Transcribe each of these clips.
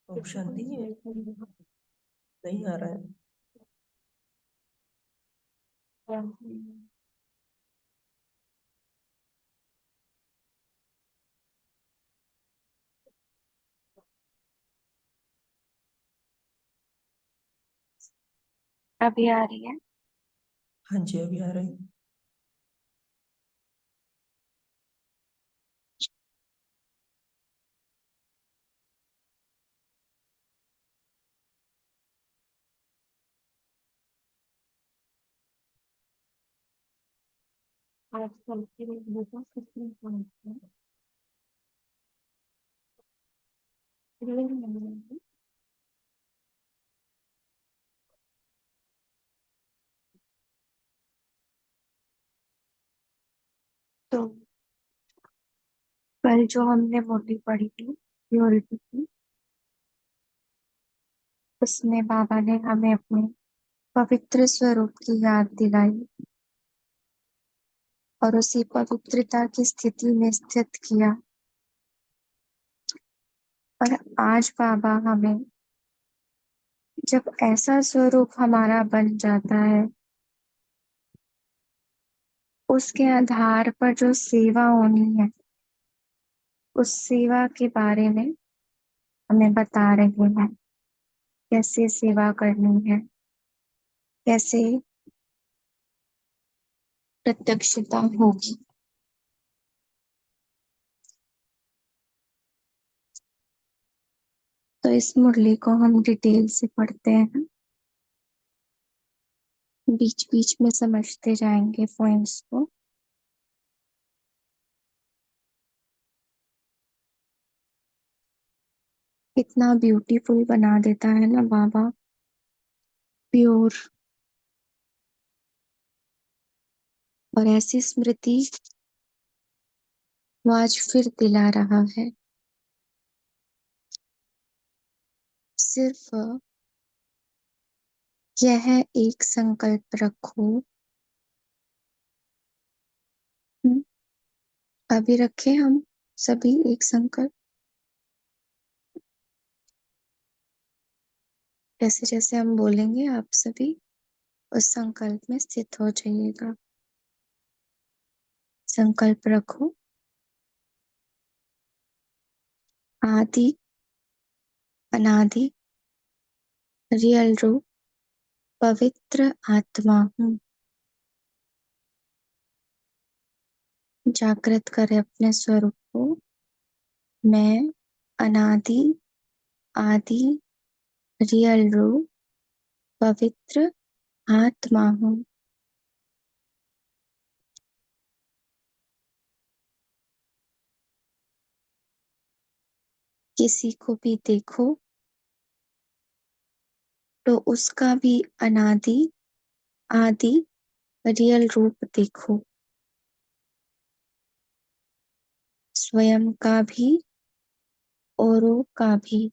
Option नहीं है, नहीं आ रहा है। अभी आ रही है। हाँ जी, अभी आ रहा है। तो कल जो हमने मूवी पढ़ी थी प्योरिटी की, उसमें बाबा ने हमें अपने पवित्र स्वरूप की याद दिलाई और उसी पवित्रता की स्थिति में स्थित किया। और आज बाबा हमें, जब ऐसा स्वरूप हमारा बन जाता है, उसके आधार पर जो सेवा होनी है, उस सेवा के बारे में हमें बता रहे हैं। कैसे सेवा करनी है, कैसे प्रत्यक्षता होगी। तो इस मुरली को हम डिटेल से पढ़ते हैं, बीच बीच में समझते जाएंगे पॉइंट्स को। कितना ब्यूटीफुल बना देता है ना बाबा, प्योर। और ऐसी स्मृति वो आज फिर दिला रहा है। सिर्फ यह एक संकल्प रखो। अभी रखे हम सभी एक संकल्प। जैसे जैसे हम बोलेंगे, आप सभी उस संकल्प में स्थित हो जाइएगा। संकल्प रखो। आदि अनादि रियल रूप पवित्र आत्मा हूँ। जागृत करे अपने स्वरूप को। मैं अनादि आदि रियल रूप पवित्र आत्मा हूँ। किसी को भी देखो तो उसका भी अनादि आदि रियल रूप देखो। स्वयं का भी औरों का भी।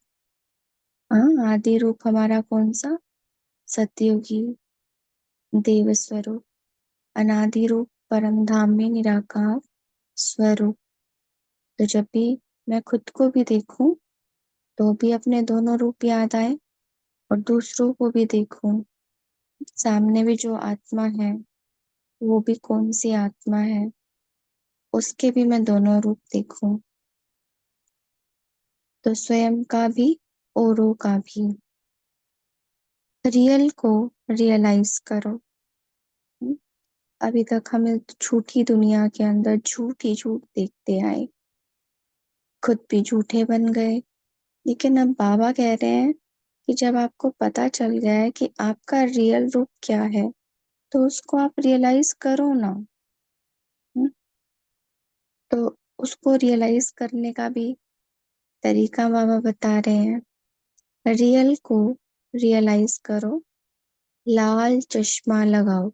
हाँ, आदि रूप हमारा कौन सा? सतयुगी देव स्वरूप। अनादि रूप परम धाम में निराकार स्वरूप। तो जब भी मैं खुद को भी देखूं तो भी अपने दोनों रूप याद आए, और दूसरों को भी देखूं, सामने भी जो आत्मा है वो भी कौन सी आत्मा है, उसके भी मैं दोनों रूप देखूं। तो स्वयं का भी औरों का भी। रियल को रियलाइज करो। अभी तक हम इस झूठी दुनिया के अंदर झूठ ही झूठ देखते आए, खुद भी झूठे बन गए। लेकिन अब बाबा कह रहे हैं कि जब आपको पता चल गया है कि आपका रियल रूप क्या है, तो उसको आप रियलाइज करो ना। हम्म, तो उसको रियलाइज करने का भी तरीका बाबा बता रहे हैं। रियल को रियलाइज करो, लाल चश्मा लगाओ।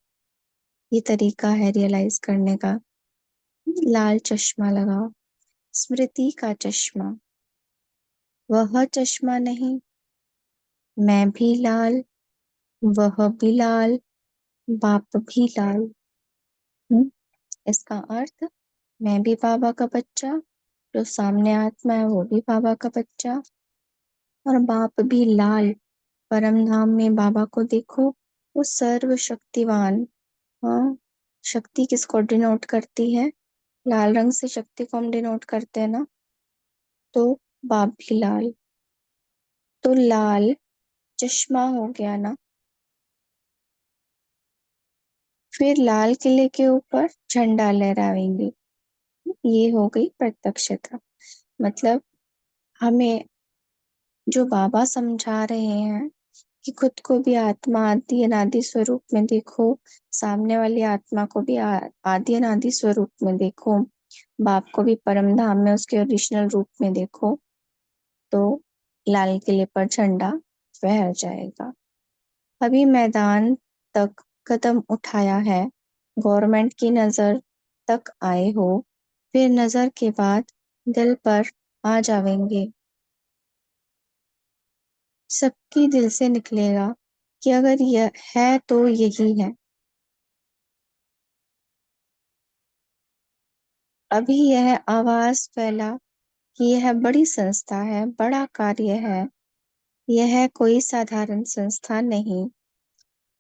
ये तरीका है रियलाइज करने का। लाल चश्मा लगाओ, स्मृति का चश्मा। वह चश्मा नहीं, मैं भी लाल, वह भी लाल, बाप भी लाल। हम्म, इसका अर्थ, मैं भी बाबा का बच्चा, जो सामने आत्मा है वो भी बाबा का बच्चा, और बाप भी लाल। परम धाम में बाबा को देखो, वो सर्वशक्तिवान। हाँ, शक्ति किसको डिनोट करती है? लाल रंग से शक्ति को हम डिनोट करते हैं ना, तो बाप भी लाल। तो लाल चश्मा हो गया ना। फिर लाल किले के ऊपर झंडा लहराएंगे। ये हो गई प्रत्यक्षता। मतलब हमें जो बाबा समझा रहे हैं कि खुद को भी आत्मा आदि अनादि स्वरूप में देखो, सामने वाली आत्मा को भी आदि अनादि स्वरूप में देखो, बाप को भी परम धाम में उसके ओरिजिनल रूप में देखो, तो लाल किले पर झंडा फहर जाएगा। अभी मैदान तक कदम उठाया है, गवर्नमेंट की नजर तक आए हो, फिर नजर के बाद दिल पर आ जाएंगे। सबकी दिल से निकलेगा कि अगर यह है तो यही है। अभी यह आवाज फैला कि यह बड़ी संस्था है, बड़ा कार्य है। यह कोई साधारण संस्था नहीं,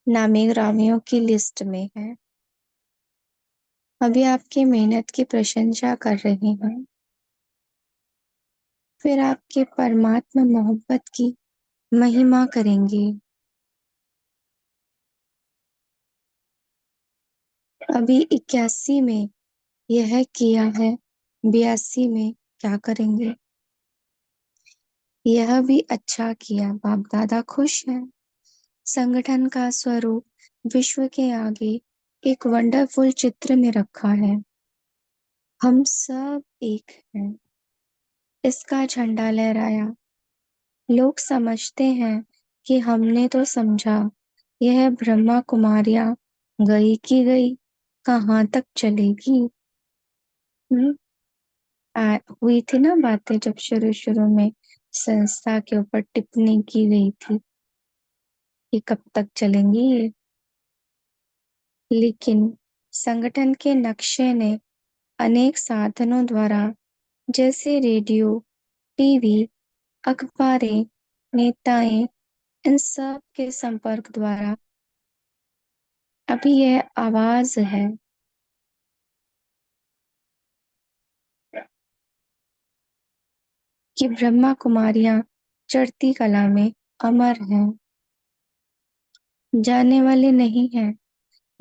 नामी ग्रामियों की लिस्ट में है। अभी आपकी मेहनत की प्रशंसा कर रही हूँ, फिर आपके परमात्मा मोहब्बत की महिमा करेंगे। अभी 81 में यह किया है, 82 में क्या करेंगे? यह भी अच्छा किया, बाप दादा खुश हैं। संगठन का स्वरूप विश्व के आगे एक वंडरफुल चित्र में रखा है। हम सब एक हैं। इसका झंडा लहराया। लोग समझते हैं कि हमने तो समझा, यह ब्रह्मा कुमारियां गई की गई, कहाँ तक चलेगी। हम्म, हुई थी ना बातें जब शुरू शुरू में संस्था के ऊपर टिप्पणी की गई थी कि कब तक चलेंगी ये। लेकिन संगठन के नक्शे ने अनेक साधनों द्वारा, जैसे रेडियो, टीवी, अखबारें, नेताएं, इन सब के संपर्क द्वारा, अभी यह आवाज है कि ब्रह्मा कुमारियां चढ़ती कला में अमर हैं, जाने वाले नहीं हैं,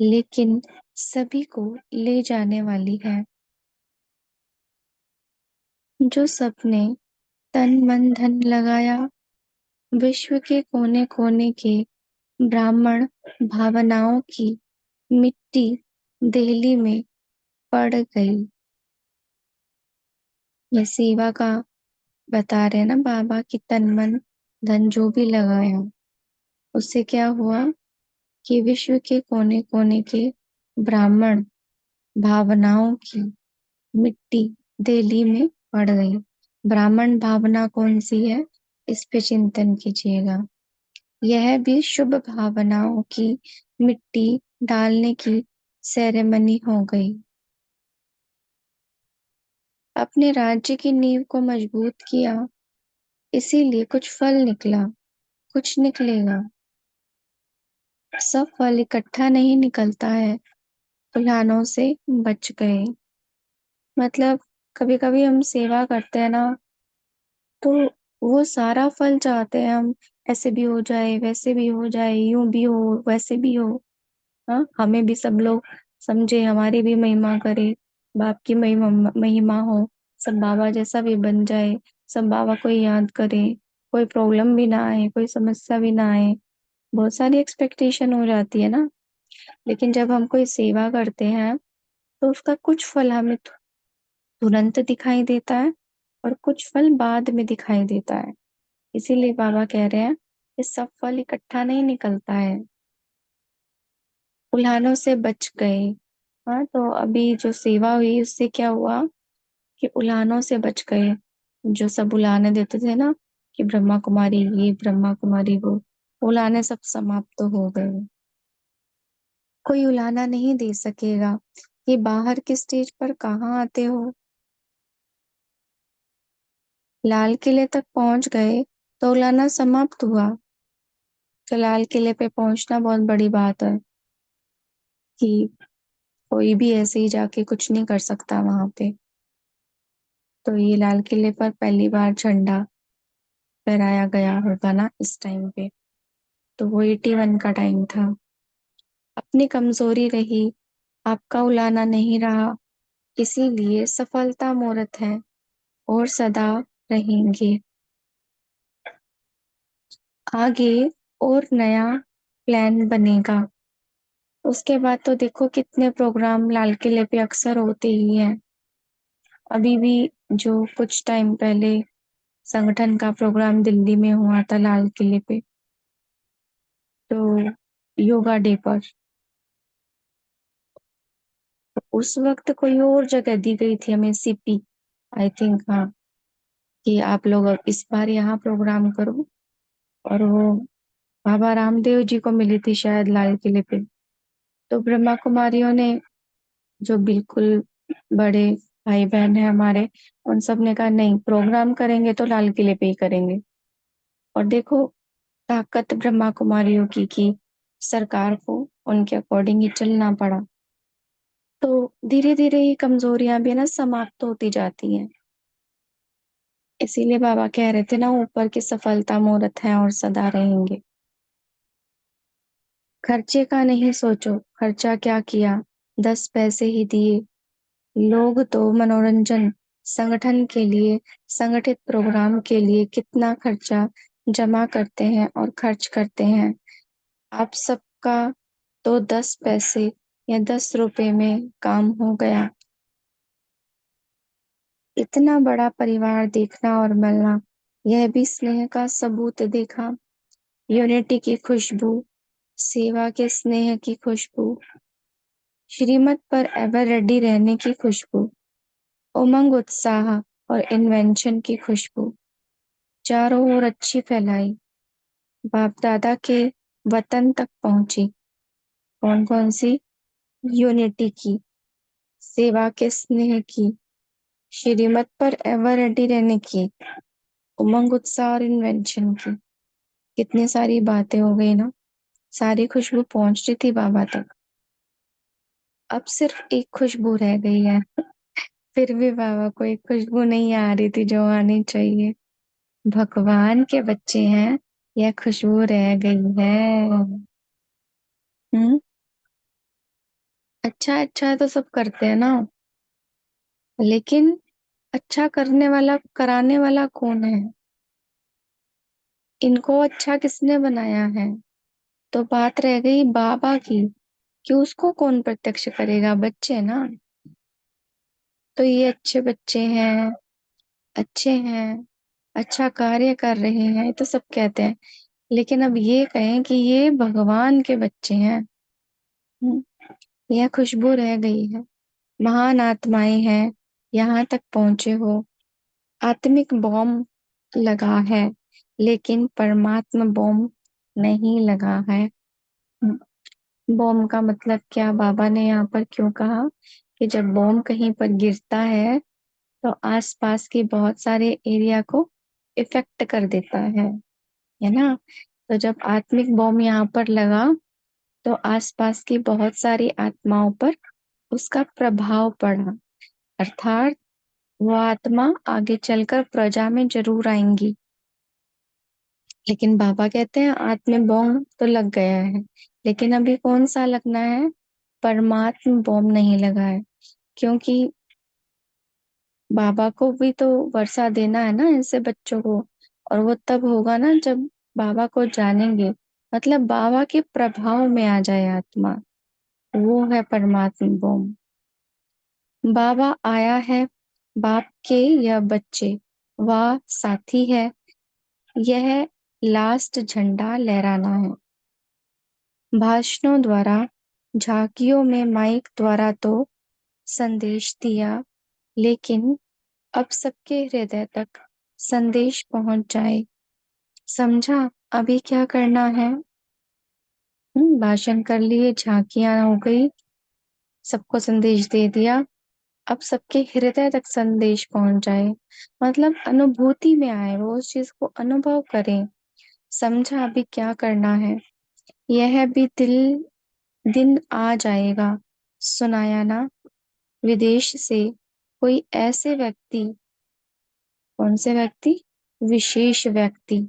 लेकिन सभी को ले जाने वाली है। जो सबने तन मन धन लगाया, विश्व के कोने कोने के ब्राह्मण भावनाओं की मिट्टी दिल्ली में पड़ गई। ये सेवा का बता रहे ना बाबा की तन मन धन जो भी लगाया, उससे क्या हुआ कि विश्व के कोने कोने के ब्राह्मण भावनाओं की मिट्टी दिल्ली में पड़ गई। ब्राह्मण भावना कौन सी है, इस पे चिंतन कीजिएगा। यह भी शुभ भावनाओं की मिट्टी डालने की सेरेमनी हो गई। अपने राज्य की नींव को मजबूत किया, इसीलिए कुछ फल निकला, कुछ निकलेगा। सब फल इकट्ठा नहीं निकलता है। फुलानों से बच गए। मतलब कभी कभी हम सेवा करते हैं ना, तो वो सारा फल चाहते हैं हम, ऐसे भी हो जाए, वैसे भी हो जाए, यूं भी हो, वैसे भी हो। हाँ, हमें भी सब लोग समझे, हमारी भी महिमा करे, बाप की महिमा महिमा हो, सब बाबा जैसा भी बन जाए, सब बाबा को ही याद करे, कोई प्रॉब्लम भी ना आए, कोई समस्या भी ना आए। बहुत सारी एक्सपेक्टेशन हो जाती है ना। लेकिन जब हम कोई सेवा करते हैं तो उसका कुछ फल हमें तुरंत दिखाई देता है और कुछ फल बाद में दिखाई देता है। इसीलिए बाबा कह रहे हैं कि सब फल इकट्ठा नहीं निकलता है। उल्हानों से बच गए। हाँ, तो अभी जो सेवा हुई उससे क्या हुआ कि उल्हानों से बच गए। जो सब उलाहने देते थे ना कि ब्रह्मा कुमारी ये, ब्रह्मा कुमारी वो, उलाहने सब समाप्त तो हो गए। कोई उलाहना नहीं दे सकेगा कि बाहर के स्टेज पर कहाँ आते हो। लाल किले तक पहुंच गए तो उलाहना समाप्त हुआ। तो लाल किले पे पहुंचना बहुत बड़ी बात है कि कोई भी ऐसे ही जाके कुछ नहीं कर सकता वहां पे। तो ये लाल किले पर पहली बार झंडा फहराया गया होगा ना इस टाइम पे। तो वो 81 का टाइम था। अपनी कमजोरी रही, आपका उलाना नहीं रहा, इसीलिए सफलता मूर्त है और सदा रहेंगे। आगे और नया प्लान बनेगा। उसके बाद तो देखो कितने प्रोग्राम लाल किले पे अक्सर होते ही हैं। अभी भी जो कुछ टाइम पहले संगठन का प्रोग्राम दिल्ली में हुआ था लाल किले पे, तो योगा डे पर, तो उस वक्त कोई और जगह दी गई थी हमें, सीपी आई थिंक, हाँ, कि आप लोग अब इस बार यहाँ प्रोग्राम करो। और वो बाबा रामदेव जी को मिली थी शायद लाल किले पे। तो ब्रह्मा कुमारियों ने, जो बिल्कुल बड़े भाई बहन है हमारे, उन सब ने कहा नहीं, प्रोग्राम करेंगे तो लाल किले पे ही करेंगे। और देखो ताकत ब्रह्मा कुमारियों की कि सरकार को उनके अकॉर्डिंग ही चलना पड़ा। तो धीरे धीरे ये कमजोरियां भी ना समाप्त होती जाती हैं। इसीलिए बाबा कह रहे थे ना, ऊपर की सफलता मूर्त है और सदा रहेंगे। खर्चे का नहीं सोचो, खर्चा क्या किया, 10 पैसे ही दिए। लोग तो मनोरंजन संगठन के लिए, संगठित प्रोग्राम के लिए कितना खर्चा जमा करते हैं और खर्च करते हैं। आप सबका तो 10 पैसे या 10 रुपए में काम हो गया। इतना बड़ा परिवार देखना और मिलना, यह भी स्नेह का सबूत देखा। यूनिटी की खुशबू, सेवा के स्नेह की खुशबू, श्रीमत पर एवर रेडी रहने की खुशबू, उमंग उत्साह और इन्वेंशन की खुशबू चारों ओर अच्छी फैलाई, बाप दादा के वतन तक पहुंची। कौन कौन सी? यूनिटी की, सेवा के स्नेह की, श्रीमत पर एवर रेडी रहने की, उमंग उत्साह और इन्वेंशन की। कितनी सारी बातें हो गई ना। सारी खुशबू पहुंच रही थी बाबा तक। अब सिर्फ एक खुशबू रह गई है। फिर भी बाबा को एक खुशबू नहीं आ रही थी जो आनी चाहिए। भगवान के बच्चे हैं, यह खुशबू रह गई है। हम्म। अच्छा अच्छा तो सब करते हैं ना, लेकिन अच्छा करने वाला, कराने वाला कौन है? इनको अच्छा किसने बनाया है? तो बात रह गई बाबा की कि उसको कौन प्रत्यक्ष करेगा, बच्चे ना। तो ये अच्छे बच्चे हैं, अच्छे हैं, अच्छा कार्य कर रहे हैं, ये तो सब कहते हैं। लेकिन अब ये कहें कि ये भगवान के बच्चे हैं, हम्म, यह खुशबू रह गई है। महान आत्माएं हैं, यहाँ तक पहुंचे हो। आत्मिक बॉम्ब लगा है, लेकिन परमात्मा बॉम्ब नहीं लगा है। बॉम्ब का मतलब क्या, बाबा ने यहाँ पर क्यों कहा कि जब बॉम्ब कहीं पर गिरता है तो आसपास के बहुत सारे एरिया को इफेक्ट कर देता है ना। तो जब आत्मिक बॉम्ब यहाँ पर लगा तो आसपास की बहुत सारी आत्माओं पर उसका प्रभाव पड़ा। अर्थात वो आत्मा आगे चलकर प्रजा में जरूर आएंगी। लेकिन बाबा कहते हैं आत्मिक बॉम्ब तो लग गया है, लेकिन अभी कौन सा लगना है? परमात्म बॉम्ब नहीं लगा है, क्योंकि बाबा को भी तो वर्षा देना है ना ऐसे बच्चों को। और वो तब होगा ना जब बाबा को जानेंगे, मतलब बाबा के प्रभाव में आ जाए आत्मा। वो है परमात्मा बॉम्ब। बाबा आया है, बाप के यह बच्चे, वह साथी है, यह लास्ट झंडा लहराना है। भाषणों द्वारा, झांकियों में माइक द्वारा तो संदेश दिया, लेकिन अब सबके हृदय तक संदेश पहुंच जाए। समझा अभी क्या करना है? भाषण कर लिए, झांकियां हो गई, सबको संदेश दे दिया। अब सबके हृदय तक संदेश पहुंच जाए, मतलब अनुभूति में आए, वो उस चीज को अनुभव करें। समझा अभी क्या करना है? यह भी दिन आ जाएगा, सुनाया ना, विदेश से कोई ऐसे व्यक्ति, कौन से व्यक्ति? विशेष व्यक्ति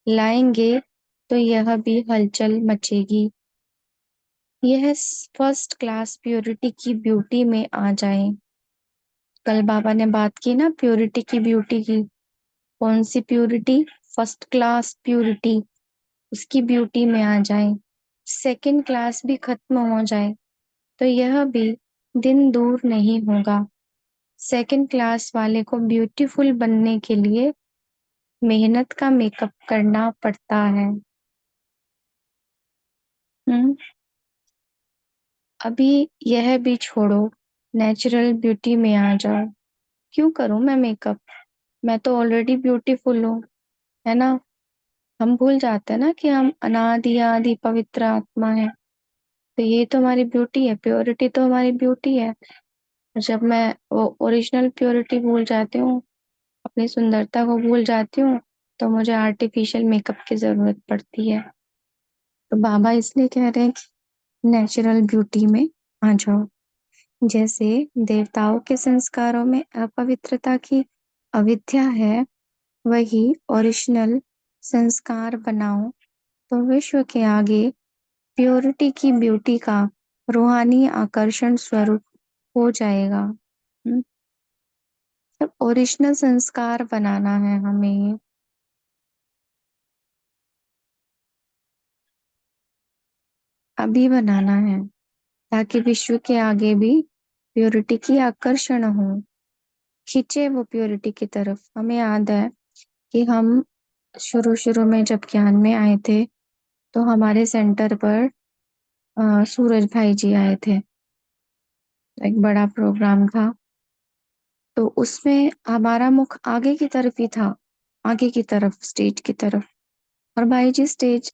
लाएंगे तो यह भी हलचल मचेगी। यह फर्स्ट क्लास प्योरिटी की ब्यूटी में आ जाए। कल बाबा ने बात की ना प्योरिटी की, ब्यूटी की। कौन सी प्योरिटी? First class purity. उसकी ब्यूटी में आ जाए, सेकंड क्लास भी खत्म हो जाए तो यह भी दिन दूर नहीं होगा। सेकंड क्लास वाले को ब्यूटीफुल बनने के लिए मेहनत का मेकअप करना पड़ता है। हम्म अभी यह भी छोड़ो, नेचुरल ब्यूटी में आ जाओ। क्यों करूं मैं मेकअप? मैं तो ऑलरेडी ब्यूटीफुल हूँ, है ना? हम भूल जाते हैं ना कि हम अनादि आदि पवित्र आत्मा है। तो ये तो हमारी ब्यूटी है, प्योरिटी तो हमारी ब्यूटी है। जब मैं वो ओरिजिनल प्योरिटी भूल जाती हूँ, अपनी सुंदरता को भूल जाती हूँ, तो मुझे आर्टिफिशियल मेकअप की जरूरत पड़ती है। तो बाबा इसलिए कह रहे हैं कि नेचुरल ब्यूटी में आ जाओ। जैसे देवताओं के संस्कारों में अपवित्रता की अविद्या है, वही ओरिजिनल संस्कार बनाओ तो विश्व के आगे प्योरिटी की ब्यूटी का रूहानी आकर्षण स्वरूप हो जाएगा। अब ओरिजिनल संस्कार बनाना है हमें। अभी बनाना है, ताकि विश्व के आगे भी प्योरिटी की आकर्षण हो, खींचे वो प्योरिटी की तरफ। हमें याद है कि हम शुरू शुरू में जब ज्ञान में आए थे, तो हमारे सेंटर पर सूरज भाई जी आए थे। एक बड़ा प्रोग्राम था, तो उसमें हमारा मुख आगे की तरफ ही था, आगे की तरफ, स्टेज की तरफ। और भाई जी स्टेज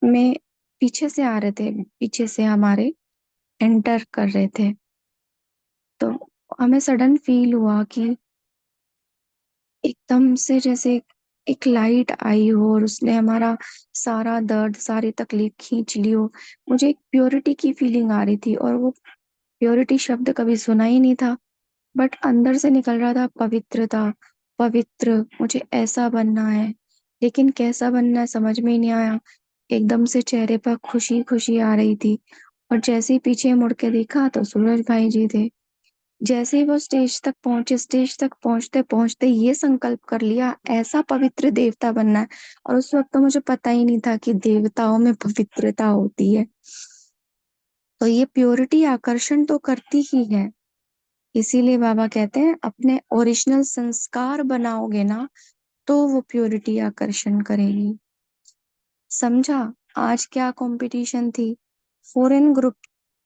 में पीछे से आ रहे थे, पीछे से हमारे एंटर कर रहे थे। तो हमें सडन फील हुआ कि एकदम से जैसे एक लाइट आई हो और उसने हमारा सारा दर्द, सारी तकलीफ खींच ली हो। मुझे एक प्योरिटी की फीलिंग आ रही थी, और वो प्योरिटी शब्द कभी सुना ही नहीं था, बट अंदर से निकल रहा था पवित्रता, पवित्र, मुझे ऐसा बनना है। लेकिन कैसा बनना है समझ में ही नहीं आया। एकदम से चेहरे पर खुशी खुशी आ रही थी, और जैसे ही पीछे मुड़ के देखा तो सूरज भाई जी थे। जैसे ही वो स्टेज तक पहुंचे, स्टेज तक पहुंचते पहुंचते ये संकल्प कर लिया, ऐसा पवित्र देवता बनना है। और उस वक्त तो मुझे पता ही नहीं था कि देवताओं में पवित्रता होती है। तो ये प्योरिटी आकर्षण तो करती ही है। इसीलिए बाबा कहते हैं अपने ओरिजिनल संस्कार बनाओगे ना, तो वो प्योरिटी आकर्षण करेगी। समझा आज क्या कंपटीशन थी? फॉरेन ग्रुप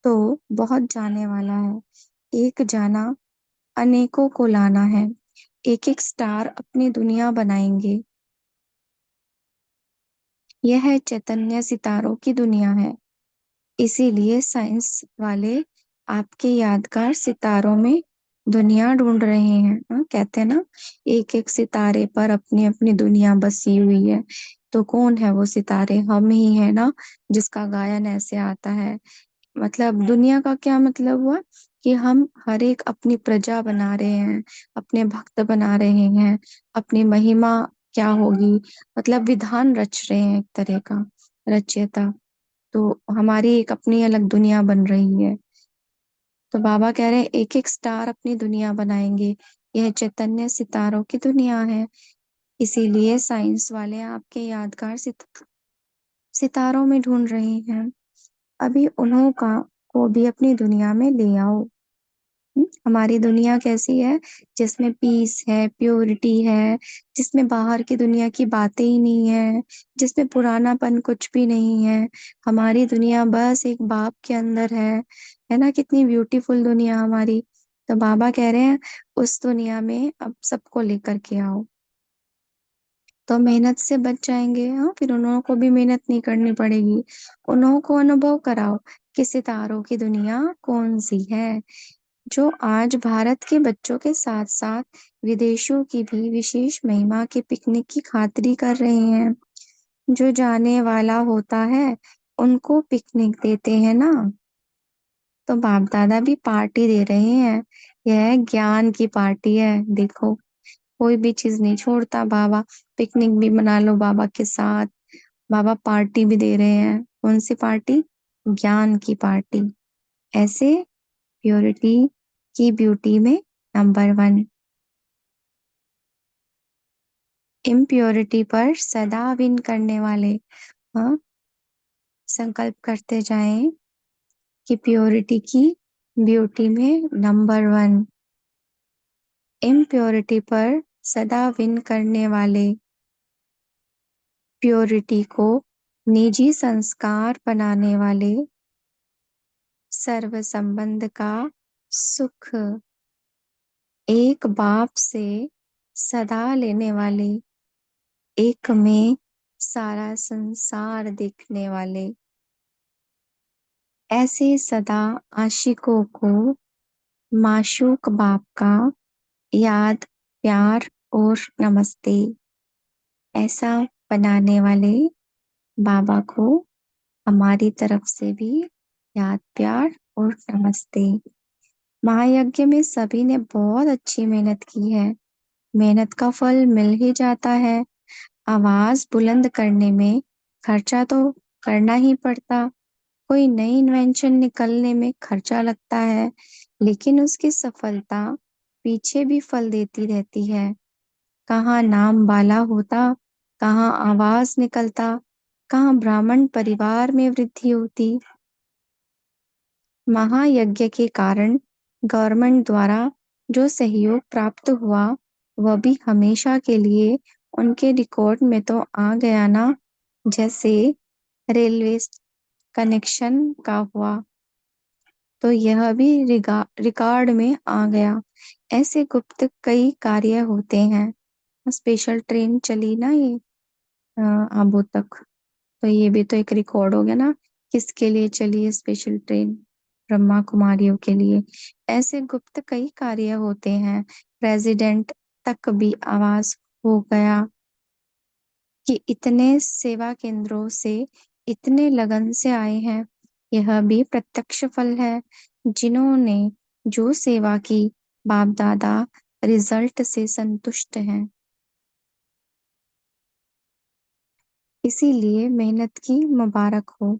तो बहुत जाने वाला है, एक जाना अनेकों को लाना है, एक एक स्टार अपनी दुनिया बनाएंगे। यह है चैतन्य सितारों की दुनिया है। इसीलिए साइंस वाले आपके यादगार सितारों में दुनिया ढूंढ रहे हैं। कहते हैं ना, एक एक सितारे पर अपनी अपनी दुनिया बसी हुई है। तो कौन है वो सितारे? हम ही है ना, जिसका गायन ऐसे आता है। मतलब दुनिया का क्या मतलब हुआ कि हम हर एक अपनी प्रजा बना रहे हैं, अपने भक्त बना रहे हैं, अपनी महिमा क्या होगी, मतलब विधान रच रहे हैं, एक तरह का रचयिता। तो हमारी एक अपनी अलग दुनिया बन रही है। तो बाबा कह रहे हैं एक एक स्टार अपनी दुनिया बनाएंगे, यह चैतन्य सितारों की दुनिया है। इसीलिए साइंस वाले आपके यादगार सितारों में ढूंढ रहे हैं। अभी उन्हों का को भी अपनी दुनिया में ले आओ। हमारी दुनिया कैसी है? जिसमें पीस है, प्योरिटी है, जिसमें बाहर की दुनिया की बातें ही नहीं है, जिसमें पुरानापन कुछ भी नहीं है। हमारी दुनिया बस एक बाप के अंदर है ना? कितनी ब्यूटीफुल दुनिया हमारी। तो बाबा कह रहे हैं उस दुनिया में अब सबको लेकर के आओ, तो मेहनत से बच जाएंगे। हाँ, फिर उन्हों को भी मेहनत नहीं करनी पड़ेगी। उन्हों को अनुभव कराओ कि सितारों की दुनिया कौन सी है, जो आज भारत के बच्चों के साथ साथ विदेशों की भी विशेष महिमा के पिकनिक की खातिरी कर रहे हैं। जो जाने वाला होता है उनको पिकनिक देते हैं ना, तो बाप दादा भी पार्टी दे रहे हैं। यह ज्ञान की पार्टी है। देखो, कोई भी चीज नहीं छोड़ता बाबा। पिकनिक भी मना लो बाबा के साथ। बाबा पार्टी भी दे रहे हैं। कौन सी पार्टी? ज्ञान की पार्टी। ऐसे प्योरिटी की ब्यूटी में नंबर 1। इम्प्योरिटी पर सदा विन करने वाले। हाँ, संकल्प करते जाएं कि प्योरिटी की ब्यूटी में नंबर 1। इम्प्योरिटी पर सदा विन करने वाले, प्योरिटी को निजी संस्कार बनाने वाले, सर्व संबंध का सुख एक बाप से सदा लेने वाले, एक में सारा संसार देखने वाले, ऐसे सदा आशिकों को माशूक बाप का याद, प्यार और नमस्ते। ऐसा बनाने वाले बाबा को हमारी तरफ से भी याद, प्यार और नमस्ते। महायज्ञ में सभी ने बहुत अच्छी मेहनत की है। मेहनत का फल मिल ही जाता है। आवाज बुलंद करने में खर्चा तो करना ही पड़ता। कोई नई इन्वेंशन निकलने में खर्चा लगता है, लेकिन उसकी सफलता पीछे भी फल देती रहती है। कहाँ नाम बाला होता, कहाँ आवाज निकलता, कहाँ ब्राह्मण परिवार में वृद्धि होती। महायज्ञ के कारण गवर्नमेंट द्वारा जो सहयोग प्राप्त हुआ, वह भी हमेशा के लिए उनके रिकॉर्ड में तो आ गया ना। जैसे रेलवे कनेक्शन का हुआ, तो यह भी रिकॉर्ड में आ गया। ऐसे गुप्त कई कार्य होते हैं। स्पेशल ट्रेन चली ना ये आबू तक, तो ये भी तो एक रिकॉर्ड हो गया ना। किसके लिए चली है स्पेशल ट्रेन? ब्रह्मा कुमारियों के लिए। ऐसे गुप्त कई कार्य होते हैं। प्रेसिडेंट तक भी आवाज हो गया कि इतने सेवा केंद्रों से इतने लगन से आए हैं। यह भी प्रत्यक्ष फल है। जिन्होंने जो सेवा की, बाप दादा रिजल्ट से संतुष्ट हैं। इसीलिए मेहनत की मुबारक हो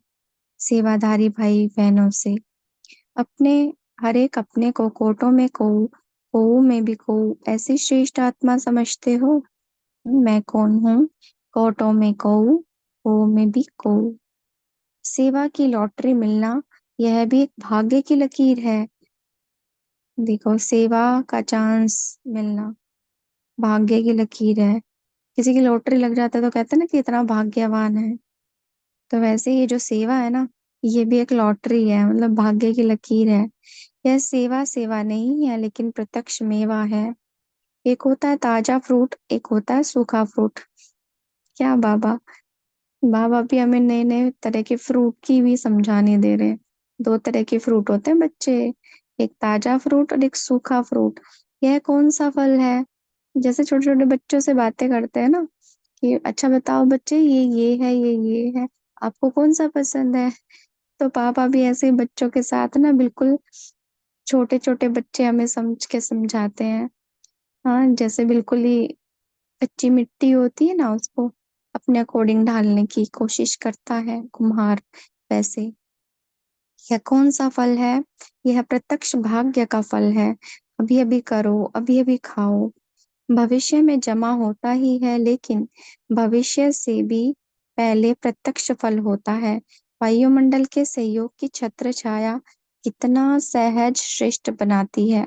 सेवाधारी भाई बहनों से। अपने हर एक अपने को कोटों में कोऊ में भी कोऊ ऐसी श्रेष्ठ आत्मा समझते हो। मैं कौन हूँ? कोटों में कोऊ में भी कोऊ। सेवा की लॉटरी मिलना, यह भी एक भाग्य की लकीर है। देखो, सेवा का चांस मिलना भाग्य की लकीर है। किसी की लॉटरी लग जाता है तो कहते हैं ना कि इतना भाग्यवान है। तो वैसे ये जो सेवा है ना, ये भी एक लॉटरी है, मतलब भाग्य की लकीर है। यह सेवा सेवा नहीं है, लेकिन प्रत्यक्ष मेवा है। एक होता है ताजा फ्रूट, एक होता है सूखा फ्रूट। क्या बाबा, बाबा भी हमें नए नए तरह के फ्रूट की भी समझाने दे रहे हैं। 2 तरह के फ्रूट होते हैं बच्चे, एक ताजा फ्रूट और एक सूखा फ्रूट। यह कौन सा फल है? जैसे छोटे छोटे बच्चों से बातें करते हैं ना कि अच्छा बताओ बच्चे, ये है, ये है, आपको कौन सा पसंद है? तो पापा भी ऐसे ही बच्चों के साथ ना, बिल्कुल छोटे छोटे बच्चे हमें समझ के समझाते हैं। हाँ, जैसे बिल्कुल ही कच्ची मिट्टी होती है ना, उसको अपने अकॉर्डिंग ढालने की कोशिश करता है कुम्हार। वैसे यह कौन सा फल है? यह प्रत्यक्ष भाग्य का फल है। अभी अभी करो, अभी अभी खाओ। भविष्य में जमा होता ही है, लेकिन भविष्य से भी पहले प्रत्यक्ष फल होता है। वायुमंडल के सहयोग की छत्र छाया कितना सहज श्रेष्ठ बनाती है।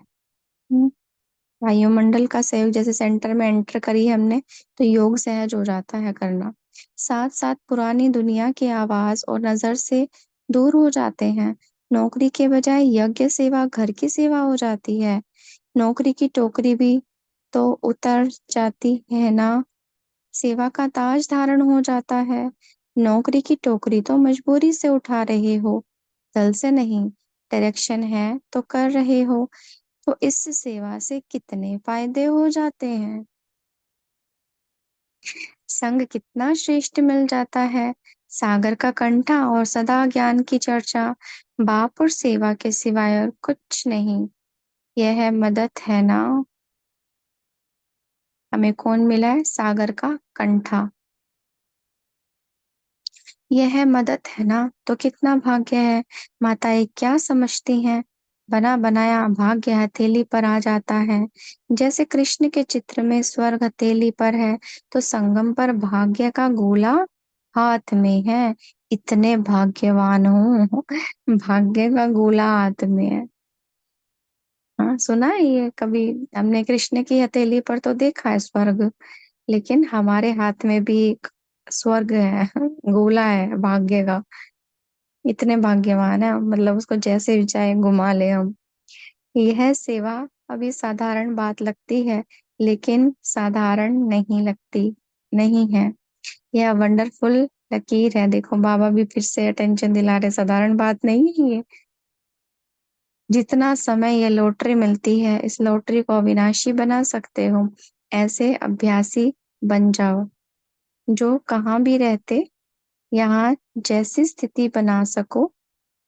वायुमंडल का सहयोग, जैसे सेंटर में एंटर करी हमने तो योग सहज हो जाता है करना। साथ साथ पुरानी दुनिया के आवाज और नजर से दूर हो जाते हैं। नौकरी के बजाय यज्ञ सेवा घर की सेवा हो जाती है। नौकरी की टोकरी भी तो उतर जाती है ना, सेवा का ताज धारण हो जाता है। नौकरी की टोकरी तो मजबूरी से उठा रहे हो, दिल से नहीं। डायरेक्शन है तो कर रहे हो, तो इस सेवा से कितने फायदे हो जाते हैं। संग कितना श्रेष्ठ मिल जाता है। सागर का कंठा और सदा ज्ञान की चर्चा, बाप और सेवा के सिवाय और कुछ नहीं। यह है मदद, है ना। हमें कौन मिला है? सागर का कंठा। यह है मदद, है ना, तो कितना भाग्य है। माताएं क्या समझती हैं? बना बनाया भाग्य हथेली पर आ जाता है। जैसे कृष्ण के चित्र में स्वर्ग हथेली पर है, तो संगम पर भाग्य का गोला हाथ में है। इतने भाग्यवान हूँ भाग्य का गोला हाथ में है। हाँ, सुना है ये कभी? हमने कृष्ण की हथेली पर तो देखा है स्वर्ग, लेकिन हमारे हाथ में भी एक स्वर्ग है गोला है भाग्य का। इतने भाग्यवान है, मतलब उसको जैसे भी चाहे घुमा ले हम। यह सेवा अभी साधारण बात लगती है, लेकिन साधारण नहीं लगती, नहीं है। यह वंडरफुल लकीर है। देखो बाबा भी फिर से अटेंशन दिला रहे, साधारण बात नहीं है ये। जितना समय ये लॉटरी मिलती है, इस लॉटरी को अविनाशी बना सकते हो। ऐसे अभ्यासी बन जाओ जो कहाँ भी रहते, यहाँ जैसी स्थिति बना सको।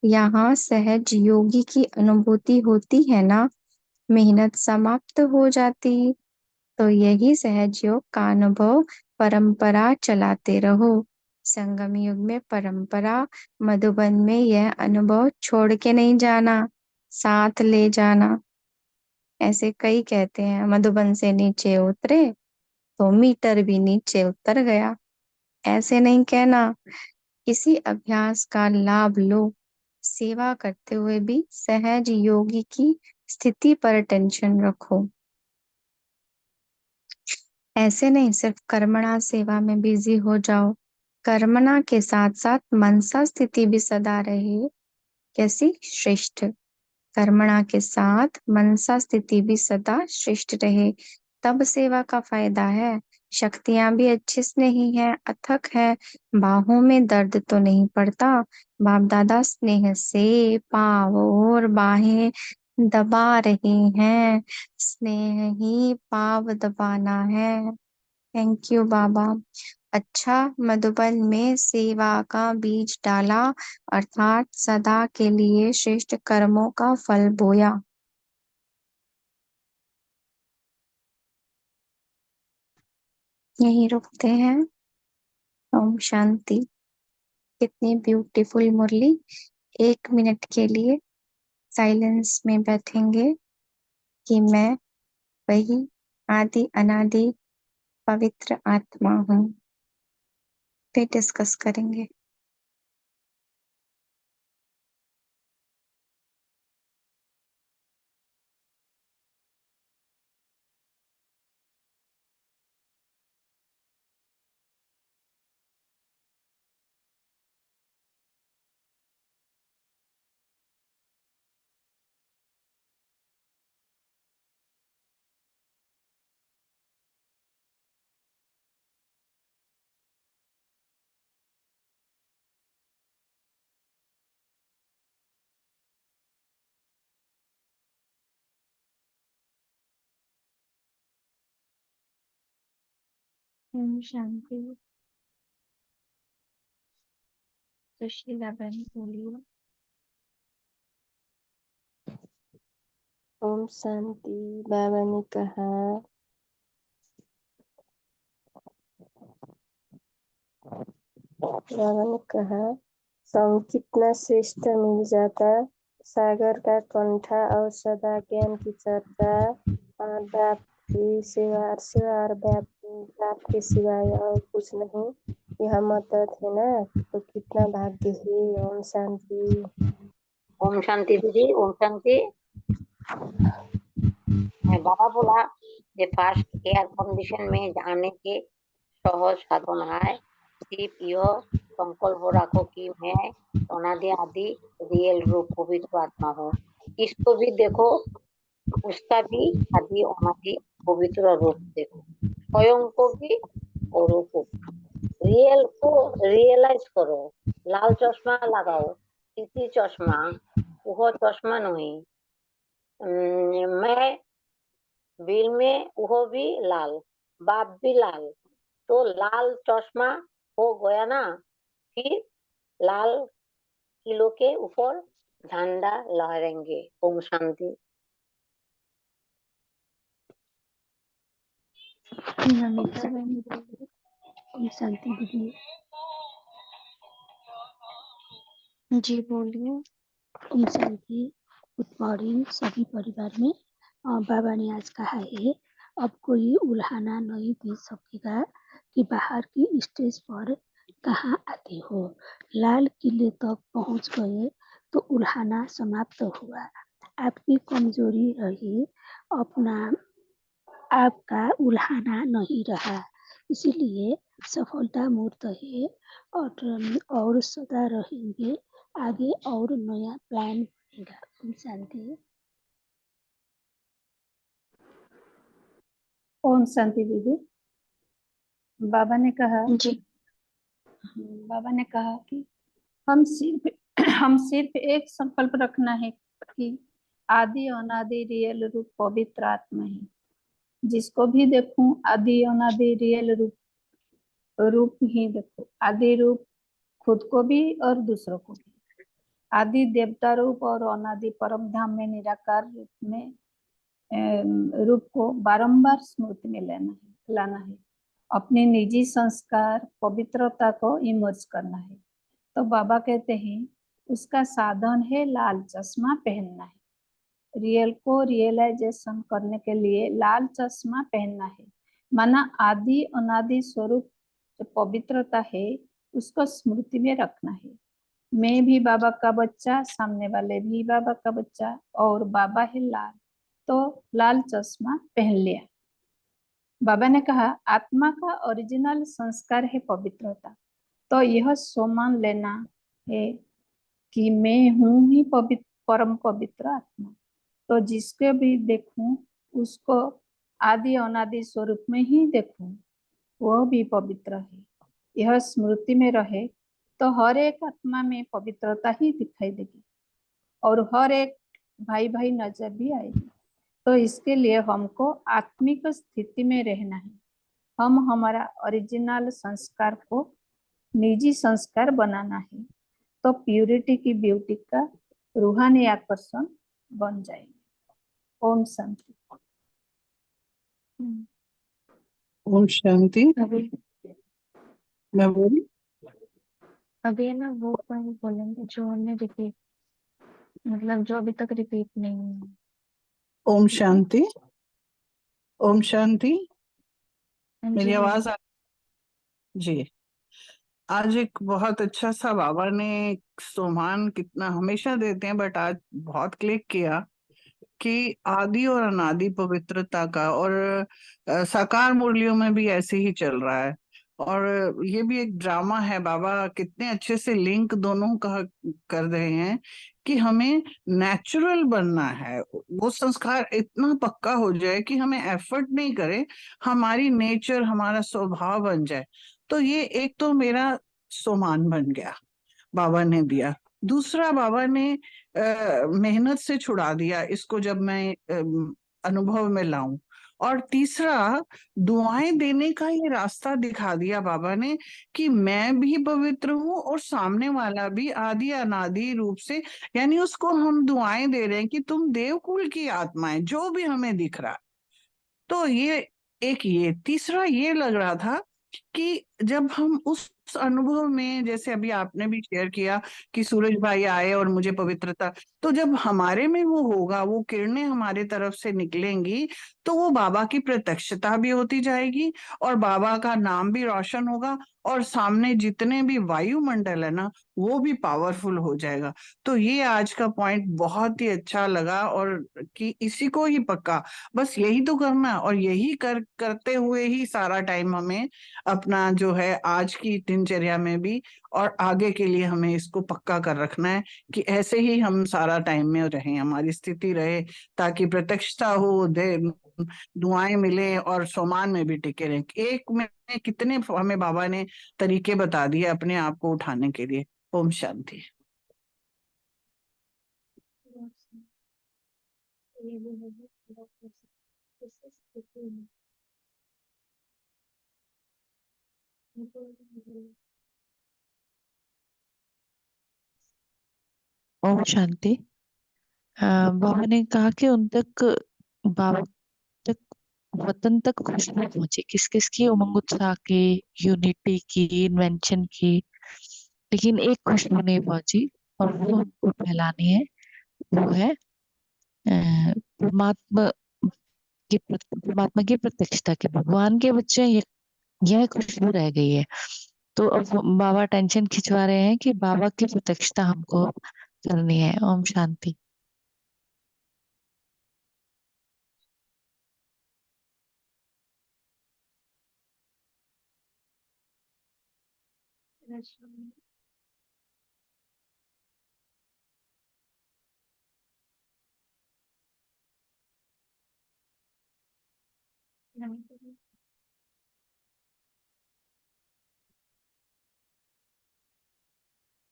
यहाँ सहज योगी की अनुभूति होती है ना, मेहनत समाप्त हो जाती। तो यही सहज योग का अनुभव परंपरा चलाते रहो। संगम युग में परंपरा, मधुबन में यह अनुभव छोड़ के नहीं जाना, साथ ले जाना। ऐसे कई कहते हैं मधुबन से नीचे उतरे तो मीटर भी नीचे उतर गया। ऐसे नहीं कहना। इसी अभ्यास का लाभ लो। सेवा करते हुए भी सहज योगी की स्थिति पर टेंशन रखो। ऐसे नहीं सिर्फ कर्मणा सेवा में बिजी हो जाओ, कर्मणा के साथ साथ मनसा स्थिति भी सदा रहे। कैसी? श्रेष्ठ। कर्मणा के साथ मनसा स्थिति भी सदा श्रेष्ठ रहे, तब सेवा का फायदा है। शक्तियां भी अच्छी स्नेही है, अथक है। बाहों में दर्द तो नहीं पड़ता। बाप दादा स्नेह से पाँव और बाहें दबा रहे हैं। स्नेह ही पाव दबाना है। थैंक यू बाबा। अच्छा, मधुबन में सेवा का बीज डाला, अर्थात सदा के लिए श्रेष्ठ कर्मों का फल बोया। यहीं रुकते हैं। ओम शांति। कितनी ब्यूटीफुल मुरली। 1 मिनट के लिए साइलेंस में बैठेंगे कि मैं वही आदि अनादि पवित्र आत्मा हूँ। फिर डिस्कस करेंगे। ओम शांति। सुशीला बहन बोलिए। ओम शांति। बाबा ने कहा, बाबा ने कहा संग कितना श्रेष्ठ मिल जाता, सागर का कंठा और सदा ज्ञान की चर्चा, बाप की सिवा और बाप के सिवाय और कुछ नहीं, यह मदद है ना, तो कितना भाग्य है। ओम शांति। ओम शांति दीदी, ओम शांति। बाबा बोला যে ফার্স্ট এয়ার কন্ডিশন में जाने के सहज साधन है, सिर्फ यह संकल्प रखो कि मैं अनादि आदि रियल रूप पवित्र आत्मा हूँ। इसको भी देखो, उसका भी आदि अनादि पवित्र रूप देखो, स्वयं को भी औरों को। रियल को रियलाइज करो, लाल चश्मा लगाओ, सीधी चश्मा, वह चश्मा नहीं। मैं बिल में वो भी लाल, बाप भी लाल, तो लाल चश्मा हो गया ना, फिर लाल किलो के ऊपर झंडा लहराएंगे। ओम शांति। नमिता बहन बोलिए। ओम शांति दीदी। जी बोलिए। ओम शांति। गुड मॉर्निंग सभी परिवार में। बाबा ने आज कहा है, अब कोई उल्हाना नहीं दे सकेगा कि बाहर की स्टेज पर कहाँ आते हो। लाल किले तक पहुंच गए तो उल्हाना समाप्त हुआ। आपकी कमजोरी रही, अपना आपका उल्हाना नहीं रहा, इसीलिए सफलता मूर्त है और सदा रहेंगे आगे और नया प्लान बनेगा। ओम शांति। ओम शांति दीदी। बाबा ने कहा जी कि हम सिर्फ एक संकल्प रखना है कि आदि अनादि रियल रूप पवित्र आत्मा है। जिसको भी देखूं आदि अनादि रियल रूप ही देखो। आदि रूप खुद को भी और दूसरों को भी। आदि देवता रूप और अनादि परम धाम में निराकार रूप को बारंबार स्मृति में लाना है। अपने निजी संस्कार पवित्रता को इमर्ज करना है। तो बाबा कहते हैं उसका साधन है लाल चश्मा पहनना है। रियल को रियलाइजेशन करने के लिए लाल चश्मा पहनना है, माना आदि अनादि स्वरूप जो पवित्रता है उसको स्मृति में रखना है। मैं भी बाबा का बच्चा, सामने वाले भी बाबा का बच्चा, और बाबा है लाल, तो लाल चश्मा पहन लिया। बाबा ने कहा आत्मा का ओरिजिनल संस्कार है पवित्रता, तो यह सम्मान लेना है कि मैं हूँ ही परम पवित्र आत्मा। तो जिसके भी देखूं उसको आदि अनादि स्वरूप में ही देखूं, वह भी पवित्र है। यह स्मृति में रहे तो हर एक आत्मा में पवित्रता ही दिखाई देगी और हर एक भाई भाई नजर भी आएगी। तो इसके लिए हमको आत्मिक स्थिति में रहना है। हम हमारा ओरिजिनल संस्कार को निजी संस्कार बनाना है, तो प्यूरिटी की ब्यूटी का रूहानी आकर्षण बन जाएंगे। ओम शांति। ओम शांति। अभी मैं बोली अभी है ना वो पॉइंट बोलेंगे जो हमने रिपीट, मतलब जो अभी तक रिपीट नहीं हुआ। ओम शांति। ओम शांति। हाँ मेरी जी आवाज जी। आज एक बहुत अच्छा सा बाबा ने सम्मान कितना हमेशा देते हैं, बट आज बहुत क्लिक किया कि आदि और अनादि पवित्रता का, और साकार मुरलियों में भी ऐसे ही चल रहा है। और ये भी एक ड्रामा है। बाबा कितने अच्छे से लिंक दोनों का कर रहे हैं कि हमें नेचुरल बनना है। वो संस्कार इतना पक्का हो जाए कि हमें एफर्ट नहीं करे, हमारी नेचर हमारा स्वभाव बन जाए। तो ये एक तो मेरा सोमान बन गया, बाबा ने दिया। दूसरा, बाबा ने मेहनत से छुड़ा दिया इसको, जब मैं अनुभव में लाऊं। और तीसरा, दुआएं देने का ये रास्ता दिखा दिया बाबा ने कि मैं भी पवित्र हूं और सामने वाला भी आदि अनादि रूप से, यानी उसको हम दुआएं दे रहे हैं कि तुम देवकुल की आत्मा है, जो भी हमें दिख रहा। तो ये एक, ये तीसरा ये लग रहा था कि जब हम उस उस अनुभव में, जैसे अभी आपने भी शेयर किया कि सूरज भाई आए और मुझे पवित्रता, तो जब हमारे में वो होगा, वो किरणें हमारे तरफ से निकलेंगी, तो वो बाबा की प्रत्यक्षता भी होती जाएगी और बाबा का नाम भी रोशन होगा और सामने जितने भी वायुमंडल है ना, वो भी पावरफुल हो जाएगा। तो ये आज का पॉइंट बहुत ही अच्छा लगा, और कि इसी को ही पक्का बस यही तो करना, और यही करते हुए ही सारा टाइम हमें अपना जो है आज की दिनचर्या में भी और आगे के लिए हमें इसको पक्का कर रखना है कि ऐसे ही हम सारा टाइम में रहें, हमारी स्थिति रहे, ताकि प्रत्यक्षता हो, दे दुआएं मिले और सोमान में भी टिके रहें। एक में कितने हमें बाबा ने तरीके बता दिए अपने आप को उठाने के लिए। ओम शांति। ओम शांति। बाबा ने कहा कि उन तक, बाबा तक, वतन तक खुशबू पहुंची, किस किस की, उमंग उत्साह की, यूनिटी की, इन्वेंशन की, लेकिन एक खुशबू नहीं पहुंची, और वो हमको फैलानी है। वो है परमात्मा परमात्मा की प्रत्यक्षता की, भगवान के बच्चे यह खुशबू रह गई है। तो अब बाबा टेंशन खिंचवा रहे हैं कि बाबा की प्रत्यक्षता हमको करनी है। ओम शांति।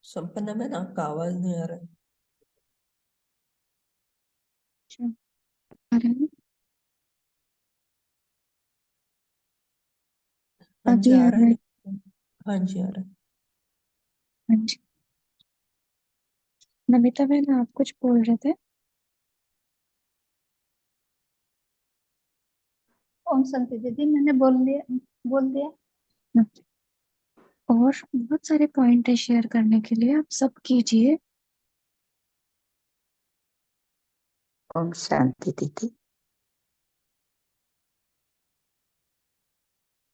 संपन्ना में आपका आवाज नहीं आ रहा है। अच्छा, आ रहा है? हाँ जी अभी आ आ रहा रहा है? है। हाँ जी आ रहा है। हाँ जी। नमिता बहन, आप कुछ बोल रहे थे? ओम शांति दीदी, मैंने बोल दिया। और बहुत सारे पॉइंट है शेयर करने के लिए, आप सब कीजिए। ओम शांति दीदी।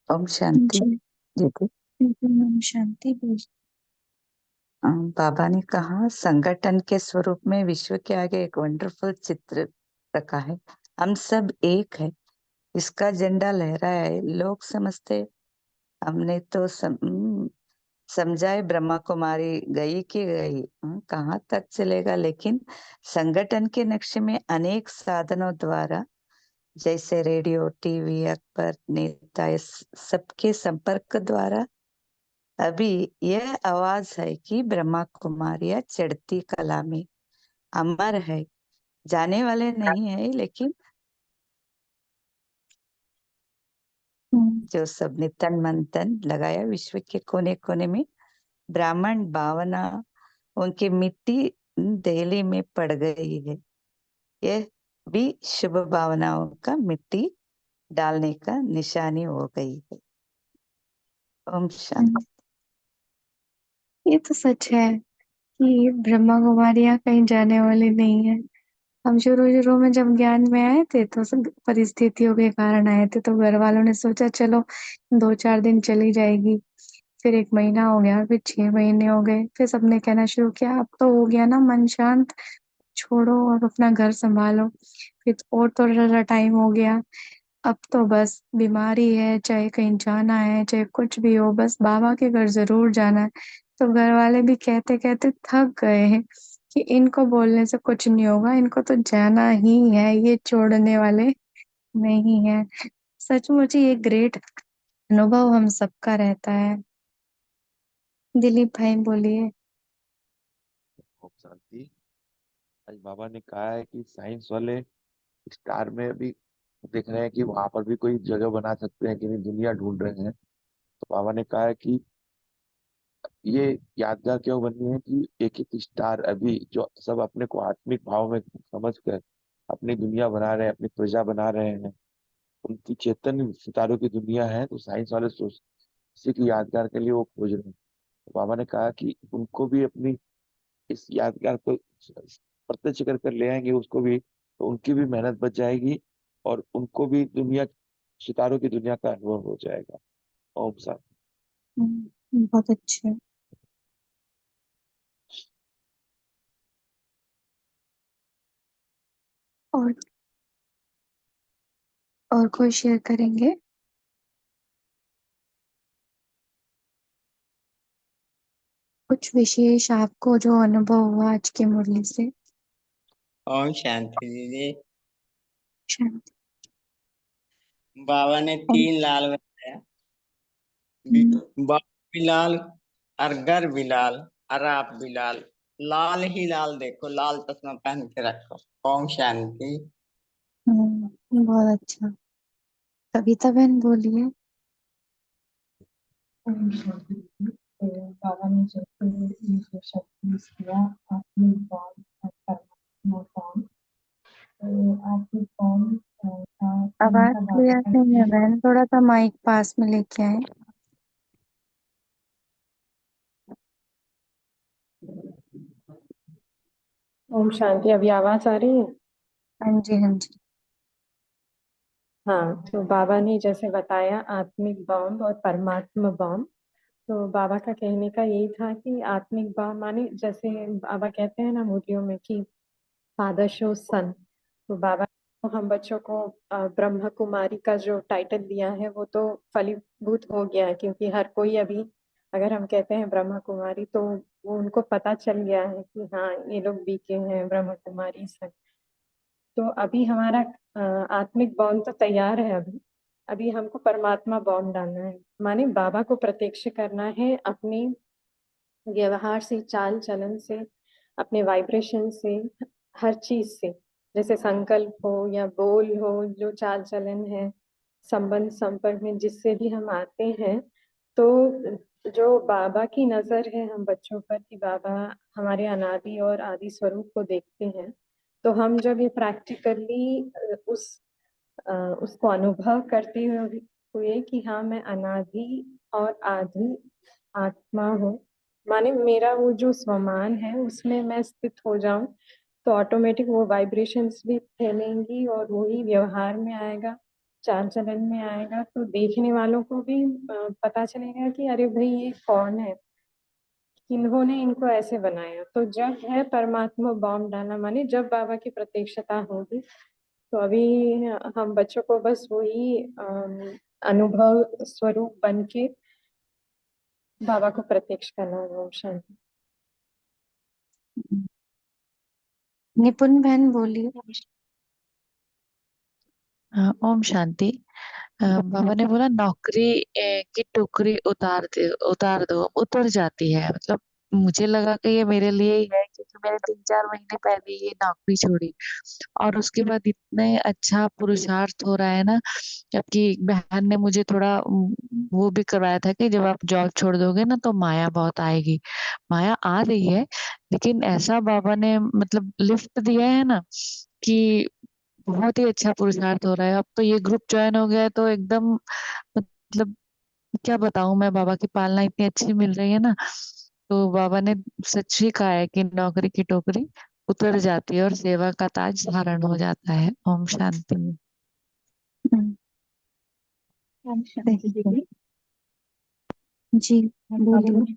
ओम शांति जी दीदी। बिल्कुल, ओम शांति बोल। बाबा ने कहा संगठन के स्वरूप में विश्व के आगे एक वंडरफुल चित्र रखा है। हम सब एक है, इसका झंडा लहराया है। लोग समझते हमने तो समझाए ब्रह्मा कुमारी गई कि गई, कहाँ तक चलेगा। लेकिन संगठन के नक्शे में अनेक साधनों द्वारा, जैसे रेडियो, टीवी, अखबार, नेता, इस सबके संपर्क द्वारा अभी यह आवाज है कि ब्रह्मा कुमारियां चढ़ती कला में अमर है, जाने वाले नहीं है, लेकिन जो सबने तन मन धन लगाया विश्व के कोने कोने में, ब्राह्मण भावना उनकी मिट्टी दहली में पड़ गई है। यह भी शुभ भावनाओं का मिट्टी डालने का निशानी हो गई है। ओम शांति। ये तो सच है कि ब्रह्मा कुमारियां कहीं जाने वाली नहीं है। हम शुरू शुरू में जब ज्ञान में आए थे तो सब परिस्थितियों के कारण आए थे, तो घर वालों ने सोचा चलो 2-4 दिन चली जाएगी। फिर 1 महीना हो गया, फिर 6 महीने हो गए, फिर सबने कहना शुरू किया अब तो हो गया ना मन शांत, छोड़ो और अपना घर संभालो। फिर और थोड़ा सा टाइम हो गया, अब तो बस बीमारी है, चाहे कहीं जाना है, चाहे कुछ भी हो, बस बाबा के घर जरूर जाना है। तो घर वाले भी कहते कहते थक गए हैं कि इनको बोलने से कुछ नहीं होगा, इनको तो जाना ही है, ये छोड़ने वाले नहीं है। सचमुच ही ये ग्रेट अनुभव हम सबका रहता है। दिलीप भाई बोलिए। ओम शांति। आज बाबा ने कहा है कि साइंस वाले स्टार में भी देख रहे हैं कि वहां पर भी कोई जगह बना सकते हैं कि नहीं, दुनिया ढूंढ रहे हैं। तो बाबा ने कहा है कि ये यादगार क्यों बनी है कि एक एक स्टार अभी जो सब अपने को आत्मिक भाव में समझ कर अपनी दुनिया बना रहे हैं, अपनी प्रजा बना रहे हैं, उनकी चैतन्य सितारों की दुनिया है। तो साइंस वाले इसी की यादगार के लिए वो खोज रहे हैं। तो बाबा ने कहा कि उनको भी अपनी इस यादगार को प्रत्यक्ष कर कर ले आएंगे उसको भी, तो उनकी भी मेहनत बच जाएगी और उनको भी दुनिया, सितारों की दुनिया का अनुभव हो जाएगा। ओम शांति। बहुत अच्छे। और कोई शेयर करेंगे? कुछ विशेष आपको जो अनुभव हुआ आज की मुरली से? ओम शांति दीदी। शांति। बाबा ने ओम। 3 लाल बताया, हम्म, बाप भी लाल, अरगर भी लाल, और आप भी लाल, लाल ही लाल देखो, लाल चश्मा पहन के रखो। ओम शांति। बहुत अच्छा। कविता बहन बोलिए। बाबा ने जैसे मुझे शब्द यूज किया, आत्मिक बॉन्ड और परमात्मा बॉन्ड, तो आत्मिक बॉन्ड का आवाज तरीका बाबा क्लियर का नहीं है ये बहन, थोड़ा सा माइक पास में लेके आए। ओम शांति। अभी आवाज आ रही है? हाँ जी, हाँ जी। हाँ, तो बाबा ने जैसे बताया आत्मिक बॉम्ब और परमात्मा बॉम्ब। तो बाबा का कहने का यही था कि आत्मिक बॉम्ब माने जैसे बाबा कहते हैं ना मुर्लियों में कि फादर शो सन, तो बाबा को हम बच्चों को ब्रह्म कुमारी का जो टाइटल दिया है वो तो फलीभूत हो गया है, क्योंकि हर कोई अभी अगर हम कहते हैं ब्रह्म कुमारी तो वो उनको पता चल गया है कि हाँ ये लोग बीके हैं ब्रह्म कुमारी सन। तो अभी हमारा आत्मिक बॉन्ड तो तैयार है। अभी हमको परमात्मा बॉन्ड डालना है, माने बाबा को प्रत्यक्ष करना है अपनी व्यवहार से, चाल चलन से, अपने वाइब्रेशन से, हर चीज से। जैसे संकल्प हो या बोल हो, जो चाल चलन है, संबंध संपर्क में जिससे भी हम आते हैं, तो जो बाबा की नजर है हम बच्चों पर कि बाबा हमारे अनादि और आदि स्वरूप को देखते हैं, तो हम जब ये प्रैक्टिकली उसको अनुभव करते हुए कि हाँ मैं अनादि और आदि आत्मा हूँ, माने मेरा वो जो स्वमान है उसमें मैं स्थित हो जाऊं, तो ऑटोमेटिक वो वाइब्रेशंस भी फैलेंगी और वही व्यवहार में आएगा, चाल चलन में आएगा। तो देखने वालों को भी पता चलेगा कि अरे भाई ये कौन है, किन्होंने इनको ऐसे बनाया। तो जब है परमात्मा बॉम्ब डालना, माने जब बाबा की प्रत्यक्षता होगी, तो अभी हम बच्चों को बस वही अनुभव स्वरूप बन के बाबा को प्रत्यक्ष करना है। ओम शांति। निपुण बहन बोलिए। ओम शांति। बाबा ने बोला नौकरी की टोकरी उतार दो, उतर जाती है। मतलब मुझे लगा कि ये मेरे लिए ही है, क्योंकि मैंने 3-4 महीने पहले ये नौकरी छोड़ी और उसके बाद इतने अच्छा पुरुषार्थ हो रहा है ना। जबकि बहन ने मुझे थोड़ा वो भी करवाया था कि जब आप जॉब छोड़ दोगे ना तो माया बहुत आएगी। माया आ रही है, लेकिन ऐसा बाबा ने मतलब लिफ्ट दिया है ना कि बहुत ही अच्छा पुरुषार्थ हो रहा है। अब तो ये ग्रुप ज्वाइन हो गया है तो एकदम मतलब क्या बताऊं मैं, बाबा की पालना इतनी अच्छी मिल रही है ना। तो बाबा ने सच ही कहा है कि नौकरी की टोकरी उतर जाती है और सेवा का ताज धारण हो जाता है। ओम शांति। हम्म, ओम शांति सही है। दीदी। जी बोलिए।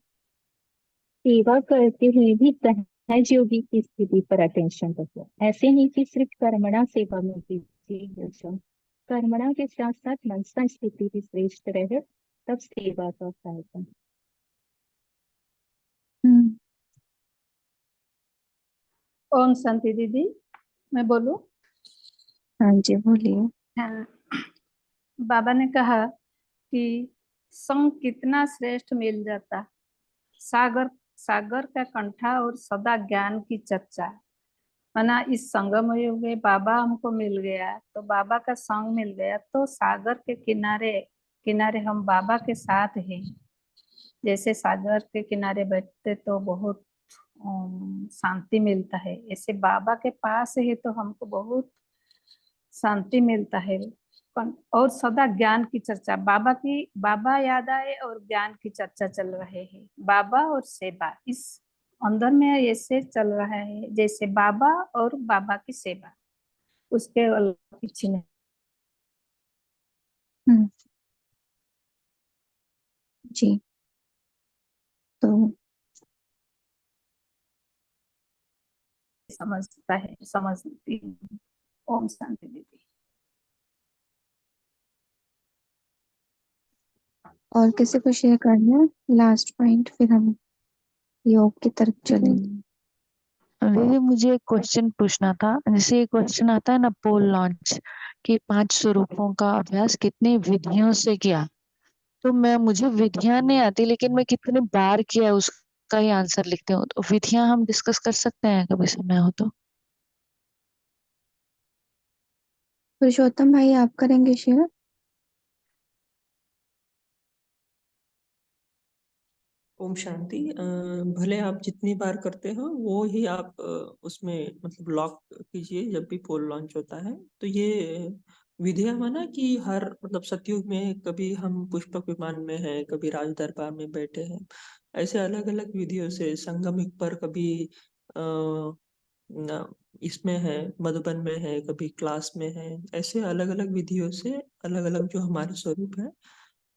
सेवा करते हुए भी सहज योगी की स्थिति पर अटेंशन रखो। ऐसे नहीं कि सिर्फ कर्मणा सेवा में कीजिए, कर्मणा के साथ साथ मनसा स्थिति भी श्रेष्ठ रहे, तब सेवा का फायदा। हम्म, ओम शांति दीदी। मैं बोलूं? हाँ जी बोलिए। हाँ, बाबा ने कहा कि संग कितना श्रेष्ठ मिल जाता, सागर सागर का कंठा और सदा ज्ञान की चर्चा। माना इस संगम युग में बाबा हमको मिल गया, तो बाबा का संग मिल गया, तो सागर के किनारे किनारे हम बाबा के साथ हैं। जैसे सागर के किनारे बैठते तो बहुत शांति मिलता है, ऐसे बाबा के पास है तो हमको बहुत शांति मिलता है। और सदा ज्ञान की चर्चा, बाबा याद आए और ज्ञान की चर्चा चल रहे हैं। बाबा और सेवा इस अंदर में ऐसे चल रहा है जैसे बाबा और बाबा की सेवा, उसके अलावा कुछ नहीं। हम्म, जी। तो समझती हूँ। ओम शांति दीदी। और किसी को शेयर करना है लास्ट पॉइंट, फिर हम योग की तरफ चलेंगे। दीदी मुझे एक क्वेश्चन पूछना था। जैसे ये क्वेश्चन आता है ना पोल लॉन्च कि 5 स्वरूपों का अभ्यास कितनी विधियों से किया, तो मुझे विधियां नहीं आती, लेकिन मैं कितने बार किया है उसका ही आंसर लिखते हो। तो विधियां हम डिस्कस कर सकते हैं कभी समय हो तो। पुरुषोत्तम भाई आप करेंगे शेयर? ओम शांति। भले आप जितनी बार करते हो वो ही आप उसमें मतलब लॉक कीजिए जब भी पोल लॉन्च होता है। तो ये विधियां माना कि हर मतलब सतयुग में कभी हम पुष्पक विमान में हैं, कभी राज दरबार में बैठे हैं, ऐसे अलग अलग विधियों से संगम युग पर कभी इसमें है, मधुबन में है, कभी क्लास में है, ऐसे अलग अलग विधियों से अलग अलग जो हमारे स्वरूप है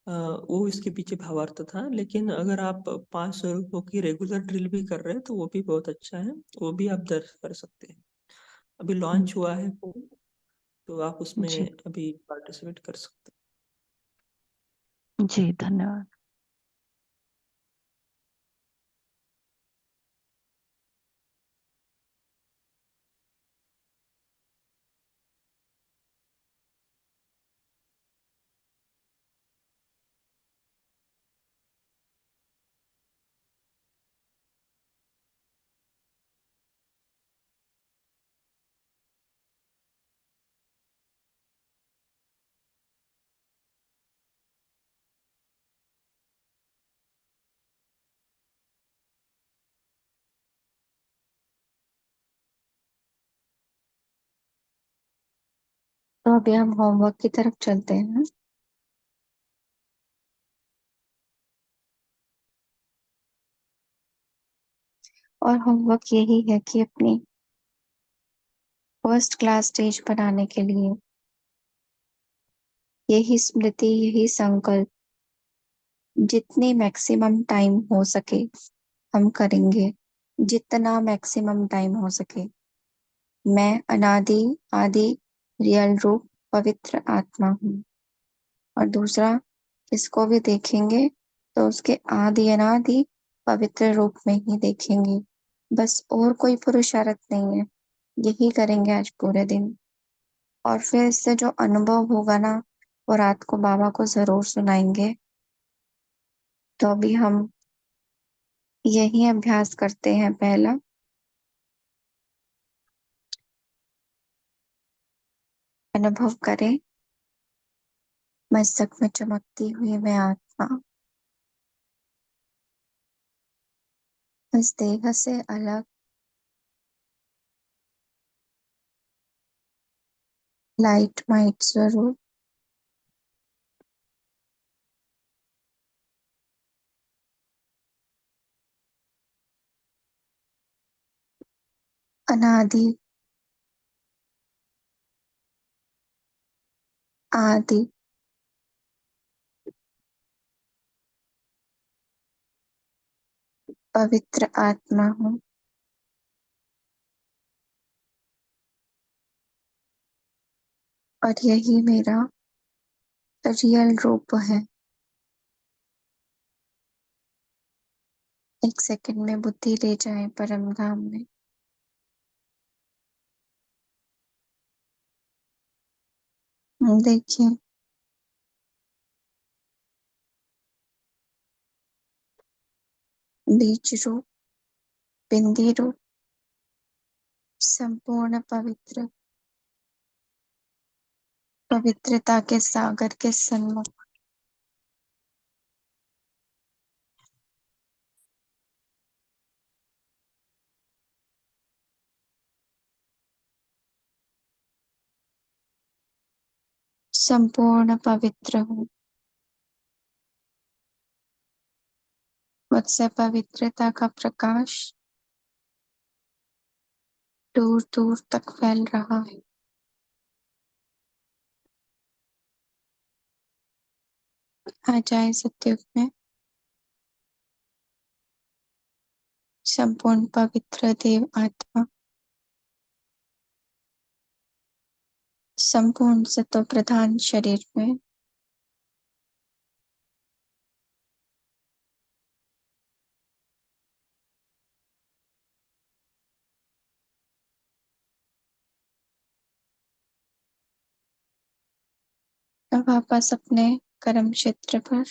वो इसके पीछे भावार्थ था। लेकिन अगर आप 5 स्वरूपों की रेगुलर ड्रिल भी कर रहे हैं तो वो भी बहुत अच्छा है, वो भी आप दर्ज कर सकते हैं। अभी लॉन्च हुआ है वो, तो आप उसमें जी अभी पार्टिसिपेट कर सकते जी, धन्यवाद। तो अभी हम होमवर्क की तरफ चलते हैं। और होमवर्क यही है कि अपनी फर्स्ट क्लास स्टेज बनाने के लिए यही स्मृति, यही संकल्प जितने मैक्सिमम टाइम हो सके हम करेंगे, जितना मैक्सिमम टाइम हो सके। मैं अनादि आदि रियल रूप पवित्र आत्मा हूँ। और दूसरा, इसको भी देखेंगे तो उसके आदि अनादि पवित्र रूप में ही देखेंगे। बस और कोई पुरुषार्थ नहीं है, यही करेंगे आज पूरे दिन। और फिर इससे जो अनुभव होगा ना, वो रात को बाबा को जरूर सुनाएंगे। तो अभी हम यही अभ्यास करते हैं। पहला, अनुभव करें मस्तक में चमकती हुई मैं आत्मा इस देह से अलग लाइट माइट स्वरूप अनादि आदि पवित्र आत्मा हूँ। और यही मेरा रियल रूप है। एक सेकंड में बुद्धि ले जाए परम धाम में। देखिए, बीज रूप, बिंदी रूप, संपूर्ण पवित्र, पवित्रता के सागर के सन्मुख संपूर्ण पवित्र हूँ। मुझसे पवित्रता का प्रकाश दूर दूर तक फैल रहा है। आ जाए सत्युग में संपूर्ण पवित्र देव आत्मा संपूर्ण सत्व प्रधान शरीर में अब वापस अपने कर्म क्षेत्र पर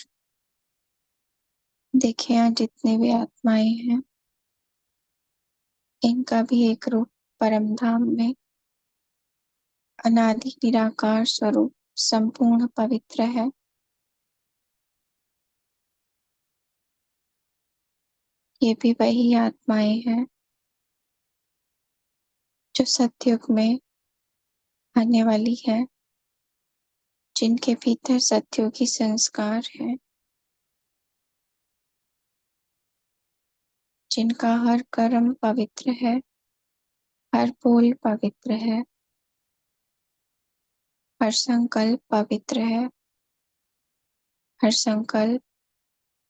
देखें। यहाँ जितने भी आत्माएं हैं इनका भी एक रूप परम धाम में अनादि निराकार स्वरूप संपूर्ण पवित्र है। ये भी वही आत्माएं हैं जो सतयुग में आने वाली है, जिनके भीतर सतयुगी संस्कार है, जिनका हर कर्म पवित्र है, हर बोल पवित्र है, हर संकल्प पवित्र है, हर संकल्प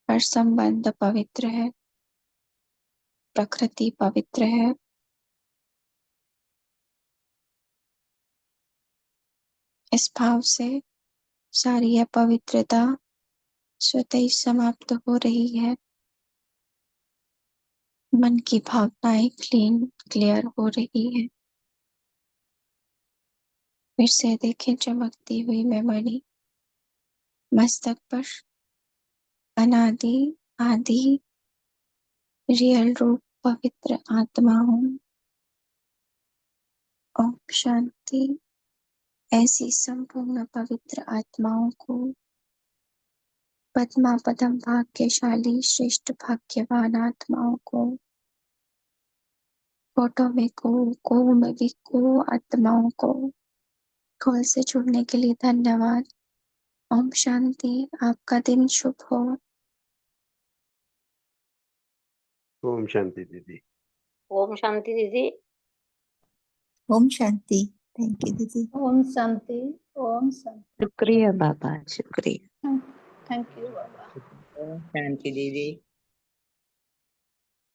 हर संबंध पवित्र है, प्रकृति पवित्र है। इस भाव से सारी अपवित्रता स्वतः ही समाप्त हो रही है। मन की भावनाएं क्लियर हो रही है। फिर से देखें चमकती हुई मैं मणि मस्तक पर अनादि आदि रियल रूप पवित्र आत्मा हूँ। ओम शांति। ऐसी संपूर्ण पवित्र आत्माओं को पद्मा पदम भाग्यशाली श्रेष्ठ भाग्यवान आत्माओं को फोटो में को में भी को आत्माओं को कॉल से जुड़ने के लिए धन्यवाद। ओम शांति। आपका दिन शुभ हो। ओम शांति दीदी। ओम शांति दीदी। ओम शांति। थैंक यू दीदी। ओम शांति। ओम शांति। शुक्रिया बाबा, शुक्रिया। थैंक यू बाबा। ओम शांति दीदी।